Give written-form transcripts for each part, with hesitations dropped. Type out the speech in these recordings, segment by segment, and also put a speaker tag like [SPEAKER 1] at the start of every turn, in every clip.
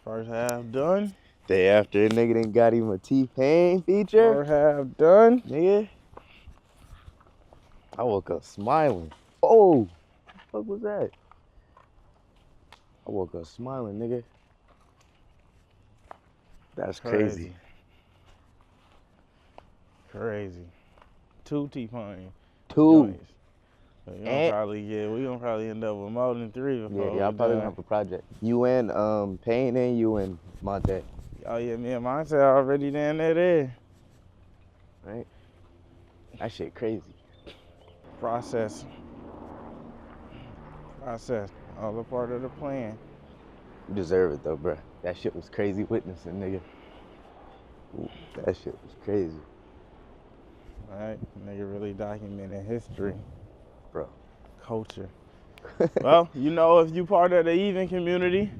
[SPEAKER 1] First half done.
[SPEAKER 2] Day after, a nigga done got him a T-Pain feature.
[SPEAKER 1] First half done.
[SPEAKER 2] Nigga. I woke up smiling. Oh, what the fuck was that? I woke up smiling, nigga. That's crazy.
[SPEAKER 1] Crazy. 2 T-Pain.
[SPEAKER 2] 2.
[SPEAKER 1] So we gonna probably end up with more than 3 before
[SPEAKER 2] Yeah, I probably gonna have a project. You and Payne and you and Monte.
[SPEAKER 1] Oh yeah, me and Monte already down there.
[SPEAKER 2] Right? That shit crazy.
[SPEAKER 1] Process. All a part of the plan.
[SPEAKER 2] You deserve it though, bruh. That shit was crazy witnessing, nigga. Ooh, that shit was crazy.
[SPEAKER 1] Right? Nigga really documenting history.
[SPEAKER 2] Bro.
[SPEAKER 1] Culture. Well, you know, if you part of the Even community,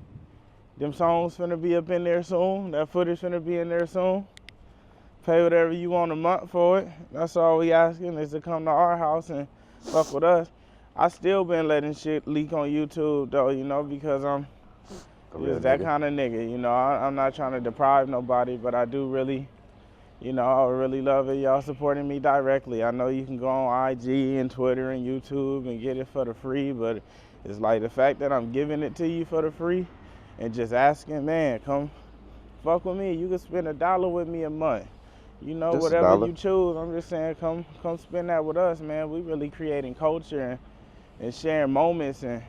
[SPEAKER 1] them songs finna be up in there soon. That footage finna be in there soon. Pay whatever you want a month for it. That's all we asking is to come to our house and fuck with us. I still been letting shit leak on YouTube though, you know, because I'm just that kind of nigga. You know, I'm not trying to deprive nobody, but I do really, you know, I really love it. Y'all supporting me directly. I know you can go on IG and Twitter and YouTube and get it for the free, but it's like the fact that I'm giving it to you for the free and just asking, man, come fuck with me. You can spend $1 with me a month. You know, just whatever you choose. I'm just saying, come spend that with us, man. We really creating culture and sharing moments and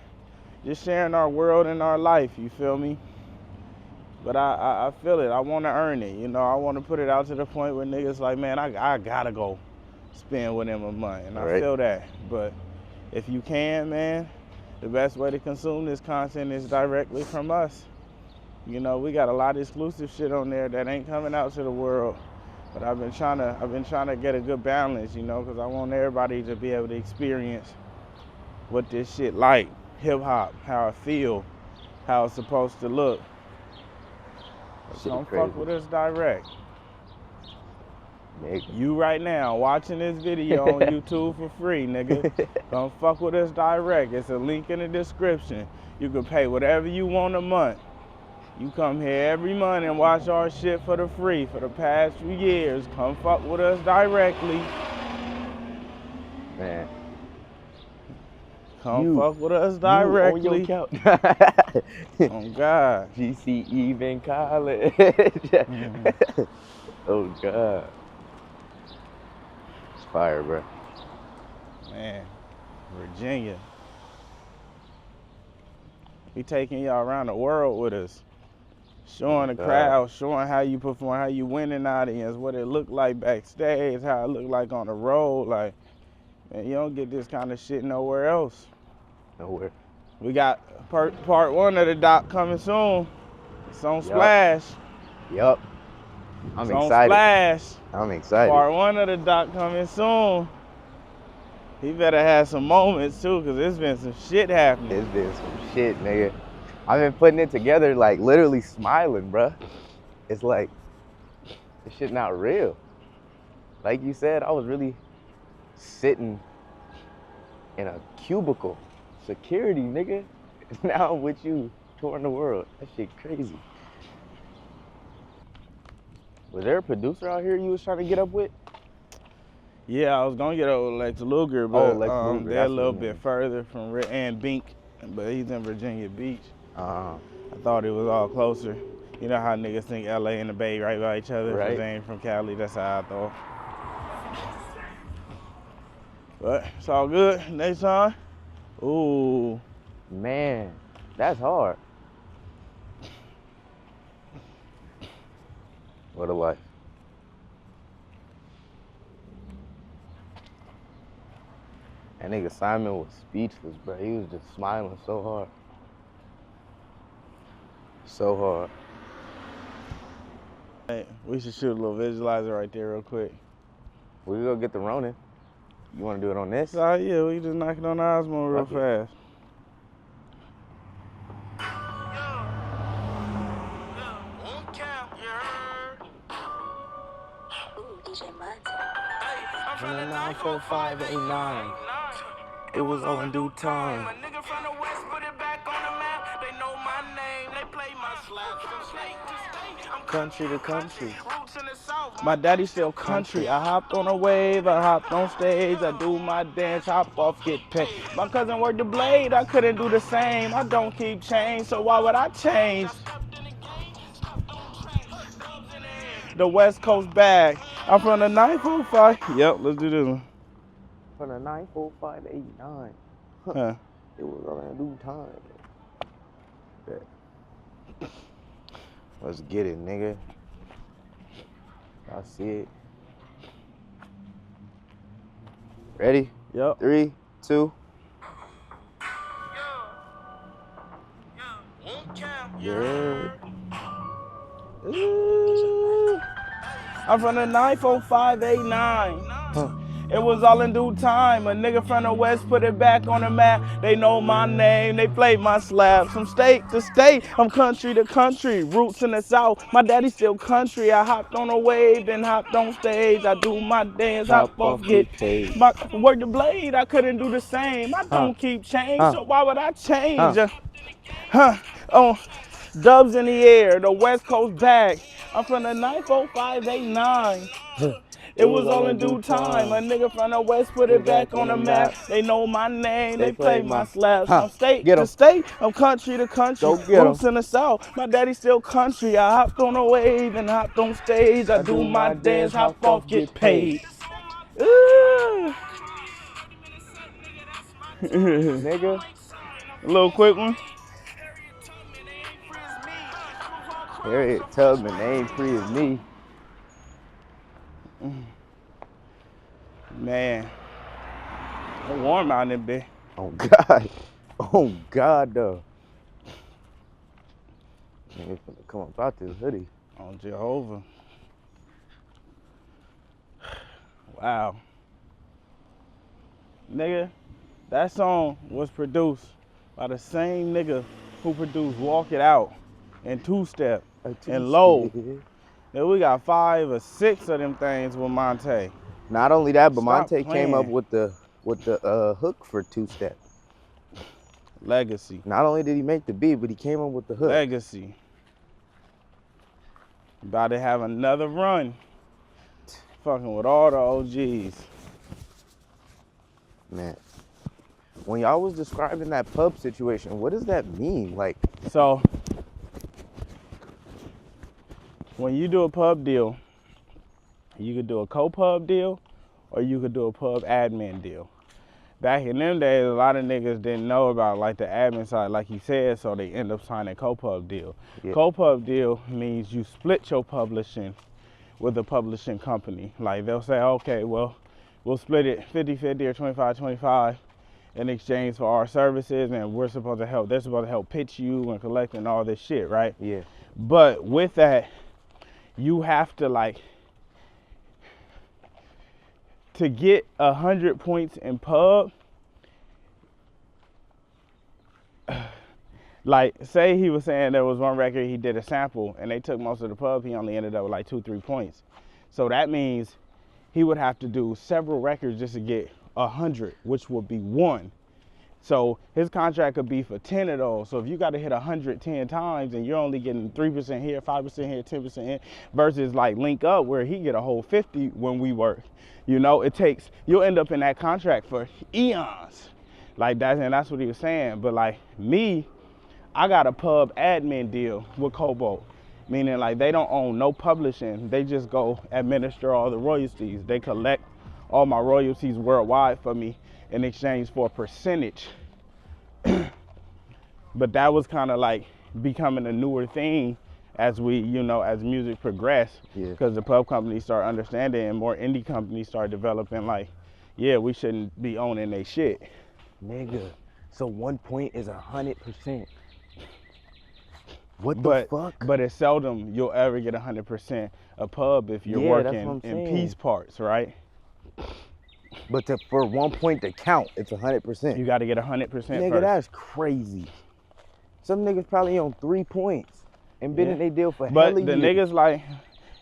[SPEAKER 1] just sharing our world and our life, you feel me? But I feel it. I want to earn it. You know, I want to put it out to the point where niggas like, man, I gotta go spend with them a month. And I feel that. But if you can, man, the best way to consume this content is directly from us. You know, we got a lot of exclusive shit on there that ain't coming out to the world. But I've been trying to get a good balance, you know, because I want everybody to be able to experience what this shit like, hip hop, how it feel, how it's supposed to look. Don't fuck with us direct.
[SPEAKER 2] Nigga.
[SPEAKER 1] You right now watching this video on YouTube for free, nigga. Don't fuck with us direct. It's a link in the description. You can pay whatever you want a month. You come here every month and watch our shit for the free for the past few years. Come fuck with us directly.
[SPEAKER 2] Man.
[SPEAKER 1] Come fuck with us directly.
[SPEAKER 2] You on your couch.
[SPEAKER 1] Oh God.
[SPEAKER 2] GC Even College. Oh God. It's fire, bro.
[SPEAKER 1] Man, Virginia. We taking y'all around the world with us. Showing the crowd, showing how you perform, how you win an audience, what it look like backstage, how it look like on the road. Like, man, you don't get this kind of shit nowhere else.
[SPEAKER 2] Nowhere.
[SPEAKER 1] We got part 1 of the doc coming soon. It's on Splash.
[SPEAKER 2] Yup. I'm excited.
[SPEAKER 1] On Splash.
[SPEAKER 2] I'm excited.
[SPEAKER 1] Part 1 of the doc coming soon. He better have some moments too, cause there's been some shit happening.
[SPEAKER 2] There's been some shit, nigga. I've been putting it together, like literally smiling, bruh. It's like, this shit not real. Like you said, I was really sitting in a cubicle. Security, nigga. Now I'm with you, touring the world. That shit crazy. Was there a producer out here you was trying to get up with?
[SPEAKER 1] Yeah, I was gonna get up with Lex Luger, but
[SPEAKER 2] Luger,
[SPEAKER 1] they're a little bit further from and Bink, but he's in Virginia Beach. I thought it was all closer. You know how niggas think LA and the Bay right by each other?
[SPEAKER 2] Right.
[SPEAKER 1] They ain't from Cali, that's how I thought. But it's all good. Next time. Ooh.
[SPEAKER 2] Man, that's hard. What a life. That nigga Simon was speechless, bro. He was just smiling so hard. So hard.
[SPEAKER 1] Hey, we should shoot a little visualizer right there real quick.
[SPEAKER 2] We can go get the Ronin. You want to do it on this?
[SPEAKER 1] Yeah, we just knock it on the Osmo real fast.
[SPEAKER 3] From the 94589, it was all in due time. A nigga from the west put it back on the map. They know my name, they play my Country to country.
[SPEAKER 1] My daddy still country. I hopped on a wave, I hopped on stage, I do my dance, hop off, get paid. My cousin worked the blade, I couldn't do the same. I don't keep change, so why would I change? The West Coast bag. I'm from the 945. Yep, let's do this one.
[SPEAKER 2] From the 94589.
[SPEAKER 1] Huh.
[SPEAKER 2] It was around due time. Bet. Let's get it, nigga. I see it. Ready?
[SPEAKER 1] Yep.
[SPEAKER 2] 3, 2. Yeah.
[SPEAKER 1] Ooh. I'm from the 94589. It was all in due time. A nigga from the West put it back on the map. They know my name, they play my slaps. From state to state, I'm country to country. Roots in the South, my daddy still country. I hopped on a wave, then hopped on stage. I do my dance, hop off, get paid. My work the blade, I couldn't do the same. I don't keep change, so why would I change? Oh, dubs in the air, the West Coast bag. I'm from the 94589. It was all in due time. A nigga from the West put it back on the map. They know my name, they play my slaps. From state to state, I'm country to country. Roots in the South, my daddy still country. I hopped on a wave and hopped on stage. I do my dance, hop off, get paid.
[SPEAKER 2] Nigga.
[SPEAKER 1] A little quick one.
[SPEAKER 2] Harriet Tubman, they ain't free as me.
[SPEAKER 1] Man, it's warm out in there.
[SPEAKER 2] Oh God. Oh God though. Niggas finna come up out this hoodie.
[SPEAKER 1] On Jehovah. Wow. Nigga, that song was produced by the same nigga who produced Walk It Out and Two Step and Low. Then we got 5 or 6 of them things with Monte.
[SPEAKER 2] Not only that, but
[SPEAKER 1] Stop
[SPEAKER 2] Monte
[SPEAKER 1] playing.
[SPEAKER 2] came up with the hook for Two Step.
[SPEAKER 1] Legacy.
[SPEAKER 2] Not only did he make the beat, but he came up with the hook.
[SPEAKER 1] Legacy. About to have another run. Fucking with all the OGs.
[SPEAKER 2] Man, when y'all was describing that pub situation, what does that mean? Like,
[SPEAKER 1] So, when you do a pub deal, you could do a co-pub deal or you could do a pub admin deal. Back in them days, a lot of niggas didn't know about like the admin side, like he said, so they end up signing co-pub deal.
[SPEAKER 2] Yeah.
[SPEAKER 1] Co-pub deal means you split your publishing with a publishing company. Like they'll say, okay, well, we'll split it 50-50 or 25-25 in exchange for our services, and we're supposed to help, they're supposed to help pitch you and collect and all this shit, right?
[SPEAKER 2] yeah.
[SPEAKER 1] But with that, you have to to get 100 points in pub, like say he was saying there was one record he did a sample and they took most of the pub, he only ended up with like 2-3 points. So that means he would have to do several records just to get 100, which would be 1. So his contract could be for 10 of those. So if you got to hit 110 times and you're only getting 3% here, 5% here, 10% here, versus like Link Up where he get a whole 50 when we work. You know, you'll end up in that contract for eons. Like that's what he was saying. But like me, I got a pub admin deal with Cobalt, meaning like they don't own no publishing. They just go administer all the royalties. They collect all my royalties worldwide for me in exchange for a percentage. But that was kind of like becoming a newer thing as we, as music progressed, because the pub companies start understanding and more indie companies start developing like, yeah, we shouldn't be owning they shit.
[SPEAKER 2] Nigga, so 1 point is 100%. What the fuck?
[SPEAKER 1] But it's seldom you'll ever get 100% a pub if you're working in piece parts, right?
[SPEAKER 2] But for 1 point to count, it's 100%.
[SPEAKER 1] You got to get 100%
[SPEAKER 2] Nigga,
[SPEAKER 1] first.
[SPEAKER 2] that's crazy. Some niggas probably on 3 points and been in their deal for hella years.
[SPEAKER 1] But the niggas like,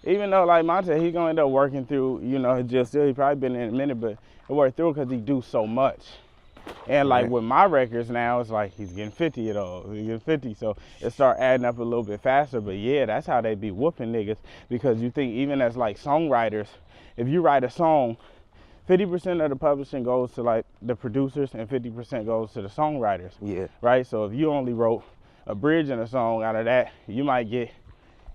[SPEAKER 1] even though like Monte, he gonna end up working through, his deal still. He probably been in a minute, but he worked through because he do so much. And like
[SPEAKER 2] Right.
[SPEAKER 1] with my records now, it's like he's getting 50 of those. He's getting 50, so it start adding up a little bit faster. But yeah, that's how they be whooping niggas, because you think even as like songwriters, if you write a song, 50% of the publishing goes to like the producers and 50% goes to the songwriters.
[SPEAKER 2] Yeah.
[SPEAKER 1] Right? So if you only wrote a bridge in a song, out of that, you might get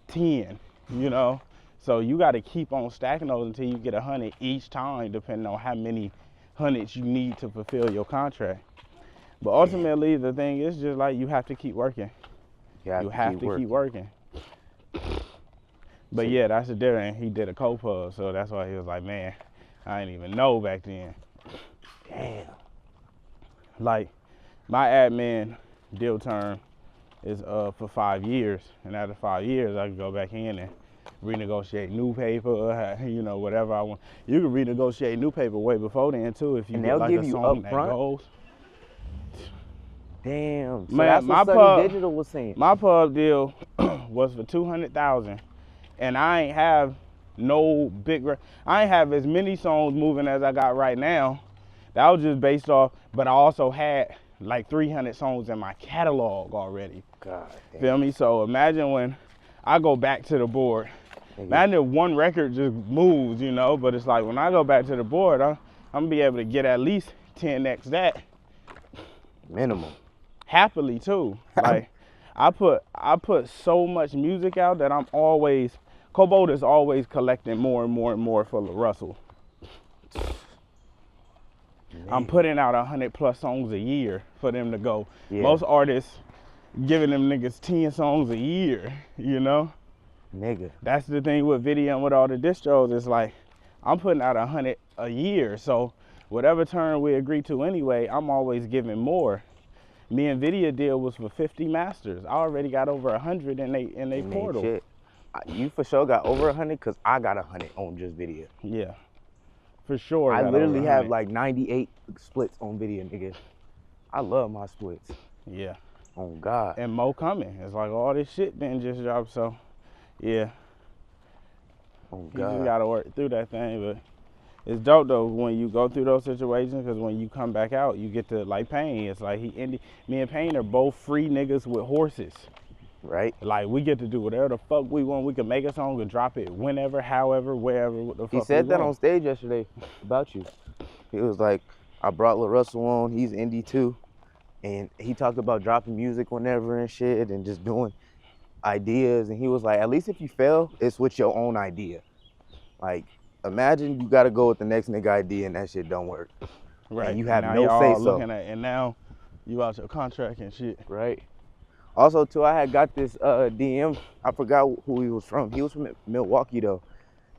[SPEAKER 1] 10, you know? So you got to keep on stacking those until you get 100 each time, depending on how many hundreds you need to fulfill your contract. But ultimately, the thing is just like you have to keep working. You have to keep working. But yeah, that's the difference. He did a co-pub, so that's why he was like, man, I didn't even know back then.
[SPEAKER 2] Damn.
[SPEAKER 1] Like, my admin deal term is for 5 years, and after 5 years, I can go back in and renegotiate new paper, you know, whatever I want. You can renegotiate new paper way before then too if you
[SPEAKER 2] And
[SPEAKER 1] get
[SPEAKER 2] they'll
[SPEAKER 1] like
[SPEAKER 2] give
[SPEAKER 1] a
[SPEAKER 2] you
[SPEAKER 1] song that
[SPEAKER 2] upfront?
[SPEAKER 1] goes.
[SPEAKER 2] Damn. So
[SPEAKER 1] Man,
[SPEAKER 2] that's
[SPEAKER 1] my
[SPEAKER 2] what
[SPEAKER 1] pub-
[SPEAKER 2] Sunny Digital was saying.
[SPEAKER 1] My pub deal was for 200,000, and I ain't have no big. I ain't have as many songs moving as I got right now. That was just based off, but I also had like 300 songs in my catalog already.
[SPEAKER 2] God damn.
[SPEAKER 1] Feel me? So imagine when I go back to the board. Imagine if one record just moves, you know. But it's like when I go back to the board, I'm gonna be able to get at least 10x that.
[SPEAKER 2] Minimum.
[SPEAKER 1] Happily too. Like I put so much music out that I'm always, Cobalt is always collecting more and more and more for LaRussell. I'm putting out 100+ songs a year for them to go.
[SPEAKER 2] Yeah.
[SPEAKER 1] Most artists giving them niggas 10 songs a year, you know?
[SPEAKER 2] Nigga.
[SPEAKER 1] That's the thing with video and with all the distros. It's like I'm putting out 100 a year, so whatever term we agree to anyway, I'm always giving more. Me and Video deal was for 50 masters. I already got over 100 in they portal.
[SPEAKER 2] Shit. You for sure got over 100 because I got 100 on just video.
[SPEAKER 1] Yeah, for sure.
[SPEAKER 2] I
[SPEAKER 1] got
[SPEAKER 2] literally
[SPEAKER 1] over
[SPEAKER 2] have
[SPEAKER 1] 100.
[SPEAKER 2] like 98 splits on video, nigga. I love my splits.
[SPEAKER 1] Yeah.
[SPEAKER 2] Oh God.
[SPEAKER 1] And more coming. It's like all this shit then just dropped, so yeah.
[SPEAKER 2] Oh
[SPEAKER 1] You just
[SPEAKER 2] God.
[SPEAKER 1] gotta work through that thing, but it's dope though when you go through those situations, because when you come back out, you get to like Payne. It's like me and Payne are both free niggas with horses.
[SPEAKER 2] Right?
[SPEAKER 1] Like we get to do whatever the fuck we want. We can make a song and drop it whenever, however, wherever. What the fuck
[SPEAKER 2] He said
[SPEAKER 1] we
[SPEAKER 2] that
[SPEAKER 1] want.
[SPEAKER 2] on stage yesterday about you. He was like, I brought LaRussell on, he's indie too. And he talked about dropping music whenever and shit and just doing ideas. And he was like, at least if you fail, it's with your own idea. Like, imagine you gotta go with the next nigga idea and that shit don't work.
[SPEAKER 1] Right.
[SPEAKER 2] And you have
[SPEAKER 1] now
[SPEAKER 2] no
[SPEAKER 1] y'all
[SPEAKER 2] say so.
[SPEAKER 1] looking at, and now you out your contract and shit.
[SPEAKER 2] Right. Also, too, I had got this DM. I forgot who he was from. He was from Milwaukee, though.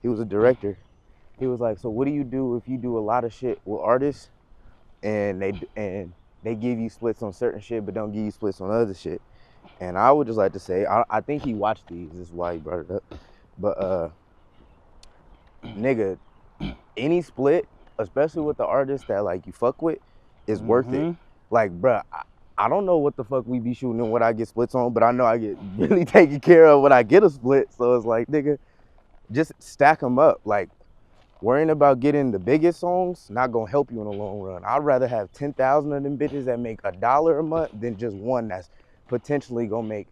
[SPEAKER 2] He was a director. He was like, so what do you do if you do a lot of shit with artists and they give you splits on certain shit but don't give you splits on other shit? And I would just like to say, I think he watched these. This is why he brought it up. But, nigga, any split, especially with the artist that, like, you fuck with, is worth it. Like, bruh, I don't know what the fuck we be shooting and what I get splits on, but I know I get really taken care of when I get a split. So it's like, nigga, just stack them up. Like, worrying about getting the biggest songs not gonna help you in the long run. I'd rather have 10,000 of them bitches that make $1 a month than just one that's potentially gonna make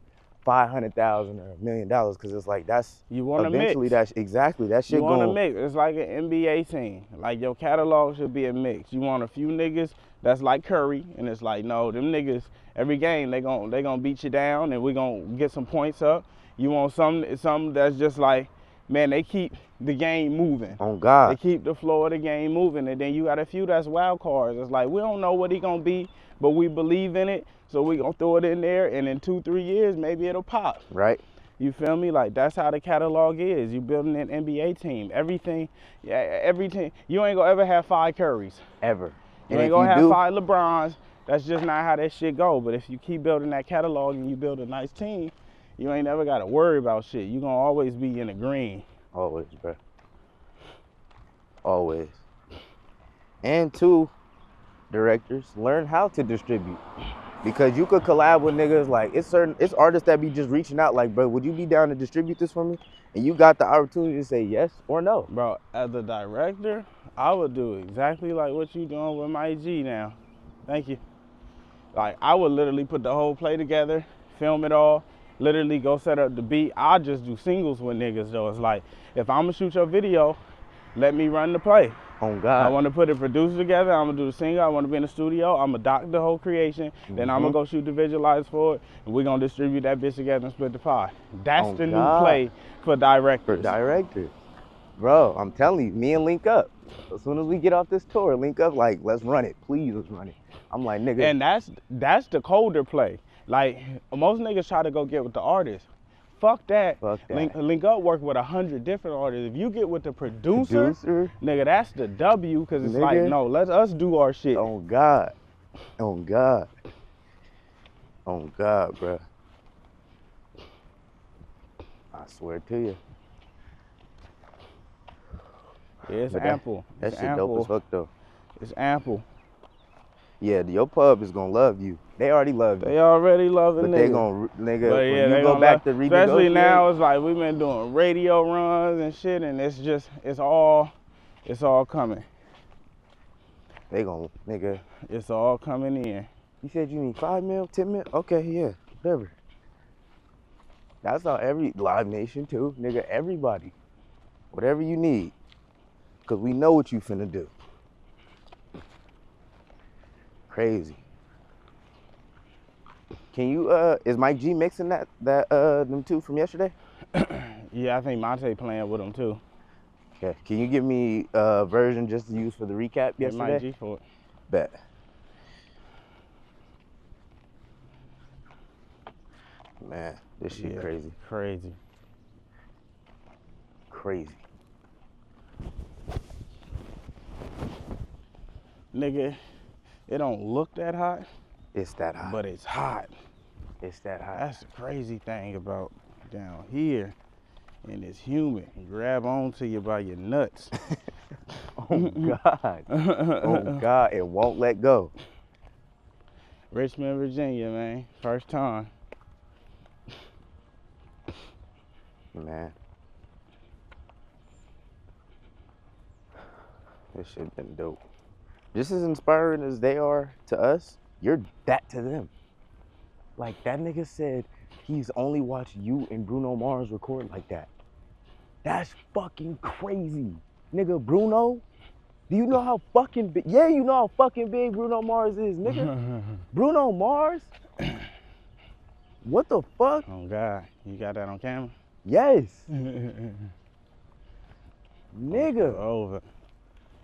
[SPEAKER 2] 500,000 or $1 million. Cause it's like, that's
[SPEAKER 1] You want to
[SPEAKER 2] eventually
[SPEAKER 1] mix.
[SPEAKER 2] that's exactly that shit
[SPEAKER 1] You want to
[SPEAKER 2] going.
[SPEAKER 1] mix. It's like an NBA team. Like your catalog should be a mix. You want a few niggas that's like Curry, and it's like, no, them niggas every game they gonna beat you down, and we gonna get some points up. You want some that's just like, man, they keep the game moving.
[SPEAKER 2] On God.
[SPEAKER 1] They keep the flow of the game moving, and then you got a few that's wild cards. It's like we don't know what he gonna be, but we believe in it, so we gonna throw it in there, and in 2-3 years maybe it'll pop.
[SPEAKER 2] Right.
[SPEAKER 1] You feel me? Like that's how the catalog is. You building an NBA team. Everything, every team. You ain't gonna ever have 5 Currys.
[SPEAKER 2] Ever.
[SPEAKER 1] You
[SPEAKER 2] And
[SPEAKER 1] ain't
[SPEAKER 2] if
[SPEAKER 1] gonna
[SPEAKER 2] you
[SPEAKER 1] have
[SPEAKER 2] do,
[SPEAKER 1] 5 LeBrons. That's just not how that shit go. But if you keep building that catalog and you build a nice team, you ain't never gotta worry about shit. You gonna always be in the green.
[SPEAKER 2] Always, bro. Always. And 2, directors, learn how to distribute. Because you could collab with niggas, like, it's artists that be just reaching out, like, bro, would you be down to distribute this for me? And you got the opportunity to say yes or no.
[SPEAKER 1] Bro, as a director, I would do exactly like what you doing with my G now. Thank you. Like, I would literally put the whole play together, film it all, literally go set up the beat. I'll just do singles with niggas, though. It's like, if I'm gonna shoot your video, let me run the play.
[SPEAKER 2] Oh, God.
[SPEAKER 1] I want to put it produced together. I'm gonna do the single. I want to be in the studio. I'm gonna doc the whole creation. Then I'm gonna go shoot the visualize for it, and we're gonna distribute that bitch together and split the pie. That's the new play for directors.
[SPEAKER 2] For directors. Bro, I'm telling you, me and Link up. As soon as we get off this tour, Link up like, let's run it. Please, let's run it. I'm like, nigga.
[SPEAKER 1] And that's the colder play. Like, most niggas try to go get with the artist. Fuck that.
[SPEAKER 2] Fuck that.
[SPEAKER 1] Link up work with 100 different artists. If you get with the producer, nigga, that's the W, because it's like, no, let us do our shit.
[SPEAKER 2] Oh, God. Oh, God. Oh, God, bro. I swear to you.
[SPEAKER 1] Yeah, it's ample.
[SPEAKER 2] That shit dope as fuck, though.
[SPEAKER 1] It's ample.
[SPEAKER 2] Yeah, your pub is gonna love you. They already love you.
[SPEAKER 1] They already love a nigga.
[SPEAKER 2] But they gonna, nigga,
[SPEAKER 1] but yeah,
[SPEAKER 2] when you go back to renegotiate.
[SPEAKER 1] Especially now, it's like we've been doing radio runs and shit, and it's all coming.
[SPEAKER 2] They gonna, nigga.
[SPEAKER 1] It's all coming in.
[SPEAKER 2] You said you need 5 mil, 10 mil? Okay, yeah, whatever. That's how every Live Nation too, nigga, everybody. Whatever you need. Cause we know what you finna do. Crazy. Can you is Mike G mixing them two from yesterday?
[SPEAKER 1] Yeah, I think Monte playing with them too.
[SPEAKER 2] Okay. Can you give me a version just to use for the recap yesterday?
[SPEAKER 1] Mike G for it.
[SPEAKER 2] Bet. Man, this shit crazy.
[SPEAKER 1] Crazy.
[SPEAKER 2] Crazy.
[SPEAKER 1] Nigga, it don't look that hot.
[SPEAKER 2] It's that hot.
[SPEAKER 1] But it's hot.
[SPEAKER 2] It's that hot.
[SPEAKER 1] That's the crazy thing about down here. And it's humid. And grab onto you by your nuts.
[SPEAKER 2] Oh, God. Oh, God. It won't let go.
[SPEAKER 1] Richmond, Virginia, man. First time.
[SPEAKER 2] Man. This shit been dope. Just as inspiring as they are to us, you're that to them. Like, that nigga said he's only watched you and Bruno Mars record like that. That's fucking crazy. Nigga, Bruno, do you know how fucking big, yeah, you know how fucking big Bruno Mars is, nigga. Bruno Mars? What the fuck?
[SPEAKER 1] Oh, God. You got that on camera?
[SPEAKER 2] Yes. Nigga.
[SPEAKER 1] Over.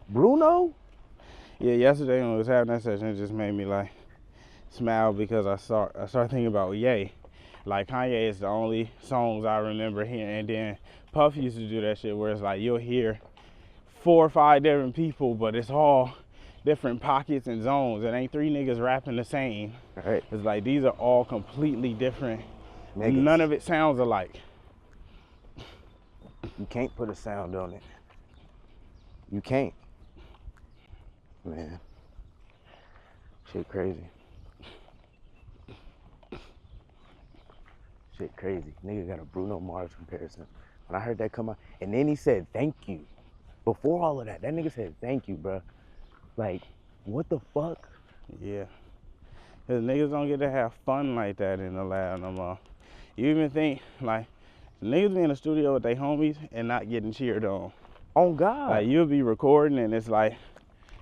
[SPEAKER 2] Bruno?
[SPEAKER 1] Yeah, yesterday when we was having that session, it just made me like smile because I started thinking about Ye. Like, Kanye is the only songs I remember hearing, and then Puff used to do that shit where it's like you'll hear 4 or 5 different people, but it's all different pockets and zones. It ain't 3 niggas rapping the same.
[SPEAKER 2] Right.
[SPEAKER 1] It's like these are all completely different.
[SPEAKER 2] Niggas.
[SPEAKER 1] None of it sounds alike.
[SPEAKER 2] You can't put a sound on it. You can't. Man. Shit crazy. Shit crazy. Nigga got a Bruno Mars comparison. When I heard that come out, and then he said thank you. Before all of that, that nigga said thank you, bro. Like, what the fuck?
[SPEAKER 1] Yeah. Cause niggas don't get to have fun like that in the lab no more. You even think, like, niggas be in the studio with their homies and not getting cheered on.
[SPEAKER 2] Oh, God.
[SPEAKER 1] Like, you'll be recording and it's like,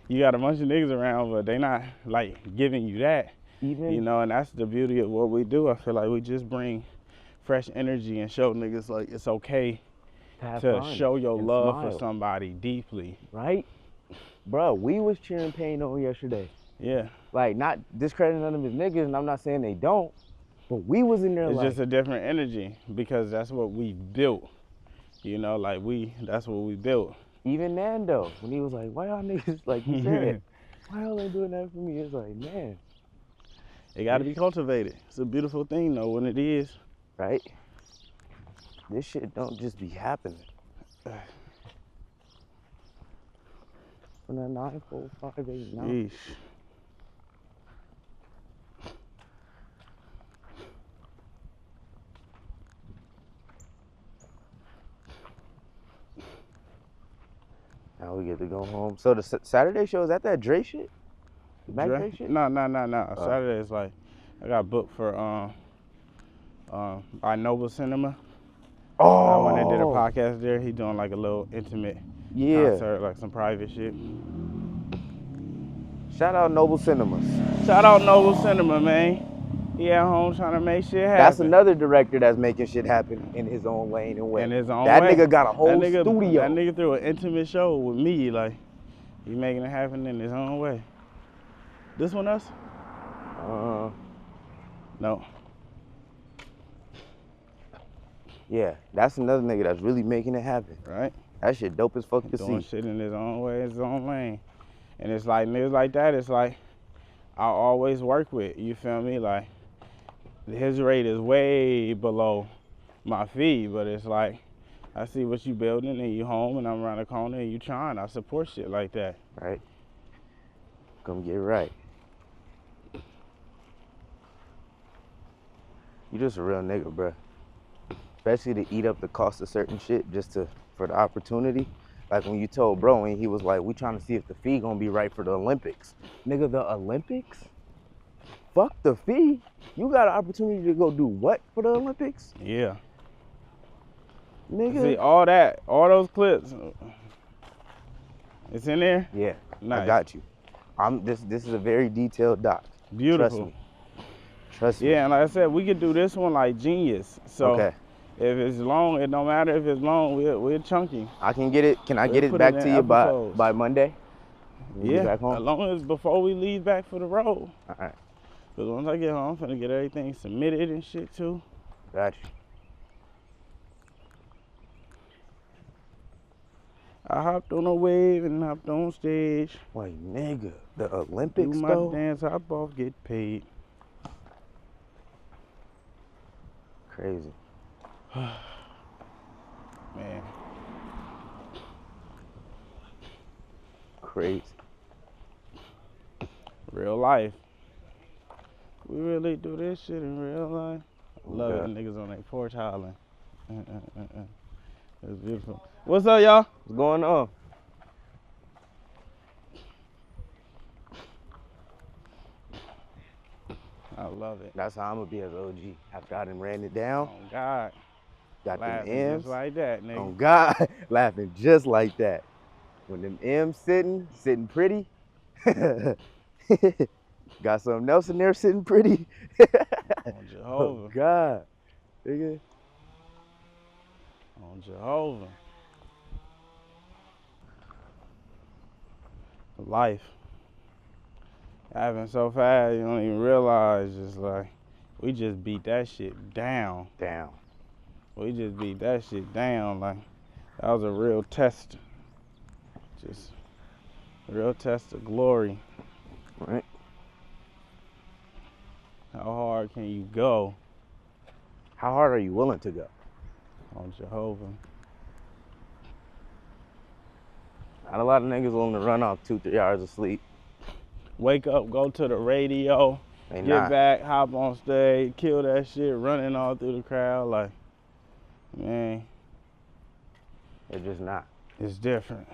[SPEAKER 1] you got a bunch of niggas around, but they not, like, giving you that.
[SPEAKER 2] Even,
[SPEAKER 1] you know, and that's the beauty of what we do. I feel like we just bring fresh energy and show niggas, like, it's okay to show your love for somebody deeply.
[SPEAKER 2] Right? Bro, we was cheering Payne on yesterday.
[SPEAKER 1] Yeah.
[SPEAKER 2] Like, not discrediting none of his niggas, and I'm not saying they don't, but we was in there
[SPEAKER 1] it's
[SPEAKER 2] like...
[SPEAKER 1] just a different energy because that's what we built. You know, like, that's what we built.
[SPEAKER 2] Even Nando, when he was like, why y'all niggas, like you said, why y'all ain't doing that for me? It's like, man.
[SPEAKER 1] It got to be cultivated. It's a beautiful thing, though, when it is.
[SPEAKER 2] Right? This shit don't just be happening. From that 9, 4, 5, 8, 9.
[SPEAKER 1] Yeesh.
[SPEAKER 2] Now we get to go home. So the Saturday show, is that Dre shit? Mac Day shit?
[SPEAKER 1] No. Saturday is like, I got booked for by Noble Cinema.
[SPEAKER 2] Oh.
[SPEAKER 1] I went and did a podcast there. He doing like a little intimate concert, like some private shit.
[SPEAKER 2] Shout out Noble Cinemas.
[SPEAKER 1] Shout out Noble Cinema, man. He at home trying to make shit happen.
[SPEAKER 2] That's another director that's making shit happen in his own lane and way.
[SPEAKER 1] In his own
[SPEAKER 2] that
[SPEAKER 1] way.
[SPEAKER 2] Nigga got a whole studio.
[SPEAKER 1] That nigga threw an intimate show with me, like, he making it happen in his own way. This one us? No.
[SPEAKER 2] Yeah, that's another nigga that's really making it happen.
[SPEAKER 1] Right?
[SPEAKER 2] That shit dope as fuck to see.
[SPEAKER 1] Doing shit in his own way, his own lane. And it's like, niggas like that, it's like, I'll always work with, you feel me? Like, his rate is way below my fee, but it's like, I see what you building and you home and I'm around the corner and you trying. I support shit like that.
[SPEAKER 2] Right? Come get right. You just a real nigga, bruh. Especially to eat up the cost of certain shit just for the opportunity. Like when you told bro and he was like, we trying to see if the fee gonna be right for the Olympics. Nigga, the Olympics? Fuck the fee. You got an opportunity to go do what for the Olympics?
[SPEAKER 1] Yeah.
[SPEAKER 2] Nigga.
[SPEAKER 1] See, all those clips, it's in there?
[SPEAKER 2] Yeah,
[SPEAKER 1] nice.
[SPEAKER 2] I got you. This is a very detailed doc.
[SPEAKER 1] Beautiful.
[SPEAKER 2] Trust me.
[SPEAKER 1] Yeah, and like I said, we could do this one like genius. So
[SPEAKER 2] okay.
[SPEAKER 1] If it's long, it don't matter if it's long, we're chunky.
[SPEAKER 2] I can get it. Can I get it back to you by Monday?
[SPEAKER 1] Yeah,
[SPEAKER 2] back home?
[SPEAKER 1] as long as before we leave back for the road.
[SPEAKER 2] All right.
[SPEAKER 1] Because once I get home, I'm finna get everything submitted and shit too.
[SPEAKER 2] Got you.
[SPEAKER 1] I hopped on a wave and hopped on stage.
[SPEAKER 2] Wait, nigga, the Olympics
[SPEAKER 1] do my
[SPEAKER 2] though?
[SPEAKER 1] dance, hop off, get paid.
[SPEAKER 2] Crazy.
[SPEAKER 1] Man.
[SPEAKER 2] Crazy.
[SPEAKER 1] Real life. We really do this shit in real life. Love it. Niggas on their porch hollering. It's beautiful. What's up, y'all?
[SPEAKER 2] What's going on?
[SPEAKER 1] I love it.
[SPEAKER 2] That's how I'm gonna be as OG. After I done ran it down.
[SPEAKER 1] Oh God.
[SPEAKER 2] Got
[SPEAKER 1] laughing
[SPEAKER 2] them M's.
[SPEAKER 1] just like that, nigga.
[SPEAKER 2] Oh God, laughing just like that. When them M's sitting pretty. Got something else in there sitting pretty.
[SPEAKER 1] On Jehovah.
[SPEAKER 2] Oh God, nigga.
[SPEAKER 1] On Jehovah. Life. Happening so fast, you don't even realize. Just like, we just beat that shit down.
[SPEAKER 2] Down.
[SPEAKER 1] We just beat that shit down. Like, that was a real test. Just a real test of glory.
[SPEAKER 2] Right.
[SPEAKER 1] How hard can you go?
[SPEAKER 2] How hard are you willing to go?
[SPEAKER 1] On Jehovah.
[SPEAKER 2] Not a lot of niggas willing to run off 2-3 hours of sleep.
[SPEAKER 1] Wake up, go to the radio, get back, hop on stage, kill that shit, running all through the crowd. Like, man.
[SPEAKER 2] It's just not.
[SPEAKER 1] It's different.